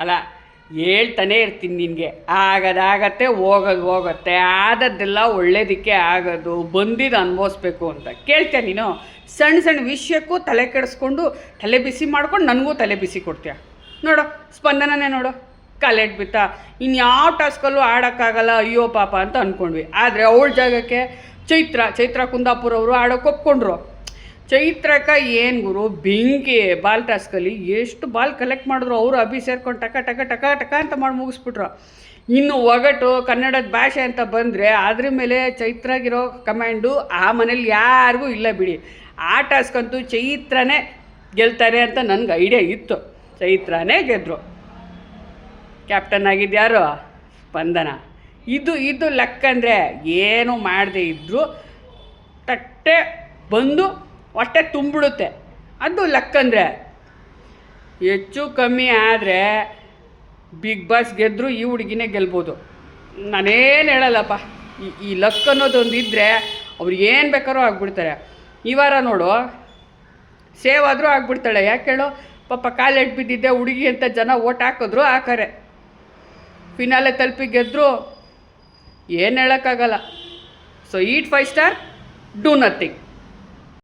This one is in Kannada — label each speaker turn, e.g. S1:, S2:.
S1: ಅಲ್ಲ, ಹೇಳ್ತಾನೆ ಇರ್ತೀನಿ ನಿನಗೆ, ಆಗೋದಾಗತ್ತೆ, ಹೋಗುತ್ತೆ, ಆದದ್ದೆಲ್ಲ ಒಳ್ಳೇದಕ್ಕೆ ಆಗೋದು, ಬಂದಿದ್ದು ಅನುಭವಿಸ್ಬೇಕು ಅಂತ ಕೇಳ್ತೀಯ ನೀನು? ಸಣ್ಣ ಸಣ್ಣ ವಿಷಯಕ್ಕೂ ತಲೆ ಕೆಡಿಸ್ಕೊಂಡು ತಲೆ ಬಿಸಿ ಮಾಡ್ಕೊಂಡು ನನಗೂ ತಲೆ ಬಿಸಿ ಕೊಡ್ತೀಯ. ನೋಡು ಸ್ಪಂದನನೇ ನೋಡು, ಕಾಲೇಟ್ ಬಿತ್ತ, ಇನ್ಯಾವ ಟಾಸ್ಕಲ್ಲೂ ಆಡೋಕ್ಕಾಗಲ್ಲ, ಅಯ್ಯೋ ಪಾಪ ಅಂತ ಅಂದ್ಕೊಂಡ್ವಿ. ಆದರೆ ಅವಳ ಜಾಗಕ್ಕೆ ಚೈತ್ರ ಕುಂದಾಪುರ ಅವರು ಆಡೋಕೆ ಒಪ್ಕೊಂಡ್ರು. ಚೈತ್ರಕ್ಕ ಏನು ಗುರು ಬೆಂಕಿ ಬಾಲ್ ಟಾಸ್ಕಲ್ಲಿ ಎಷ್ಟು ಬಾಲ್ ಕಲೆಕ್ಟ್ ಮಾಡಿದ್ರು. ಅವರು ಅಭಿ ಸೇರ್ಕೊಂಡು ಟಕ ಟಕ ಟಕ ಟಕ ಅಂತ ಮಾಡಿ ಮುಗಿಸ್ಬಿಟ್ರು. ಇನ್ನು ಒಗಟು ಕನ್ನಡದ ಭಾಷೆ ಅಂತ ಬಂದರೆ ಅದ್ರ ಮೇಲೆ ಚೈತ್ರಾಗಿರೋ ಕಮ್ಯಾಂಡು ಆ ಮನೇಲಿ ಯಾರಿಗೂ ಇಲ್ಲ ಬಿಡಿ. ಆ ಟಾಸ್ಕ್ ಅಂತೂ ಚೈತ್ರನೇ ಗೆಲ್ತಾರೆ ಅಂತ ನನಗೆ ಐಡಿಯಾ ಇತ್ತು. ಚೈತ್ರನೇ ಗೆದ್ದರು. ಕ್ಯಾಪ್ಟನ್ ಆಗಿದ್ಯಾರು? ಸ್ಪಂದನ. ಇದು ಲೆಕ್ಕಂದರೆ ಏನು ಮಾಡದೇ ಇದ್ದರೂ ತಟ್ಟೆ ಬಂದು ಹೊಟ್ಟೆ ತುಂಬಿಡುತ್ತೆ, ಅದು ಲೆಕ್ಕಂದರೆ. ಹೆಚ್ಚು ಕಮ್ಮಿ ಆದರೆ ಬಿಗ್ ಬಾಸ್ ಗೆದ್ದರು ಈ ಹುಡುಗಿನೇ ಗೆಲ್ಬೋದು. ನಾನೇನು ಹೇಳಲ್ಲಪ್ಪ, ಈ ಲಕ್ ಅನ್ನೋದೊಂದು ಇದ್ದರೆ ಅವ್ರು ಏನು ಬೇಕಾದ್ರೂ ಆಗ್ಬಿಡ್ತಾರೆ. ಈ ವಾರ ನೋಡು ಸೇವ್ ಆದರೂ ಆಗ್ಬಿಡ್ತಾಳೆ. ಯಾಕೆ ಹೇಳು? ಪಾಪ ಕಾಲೆಟ್ ಬಿದ್ದಿದ್ದೆ ಹುಡುಗಿ ಅಂತ ಜನ ಓಟ್ ಹಾಕಿದ್ರು, ಹಾಕಾರೆ ಫಿನಾಲೆ ತಲುಪಿ ಗೆದ್ದರು. ಏನು ಹೇಳೋಕ್ಕಾಗಲ್ಲ. So heat 5 star, do nothing.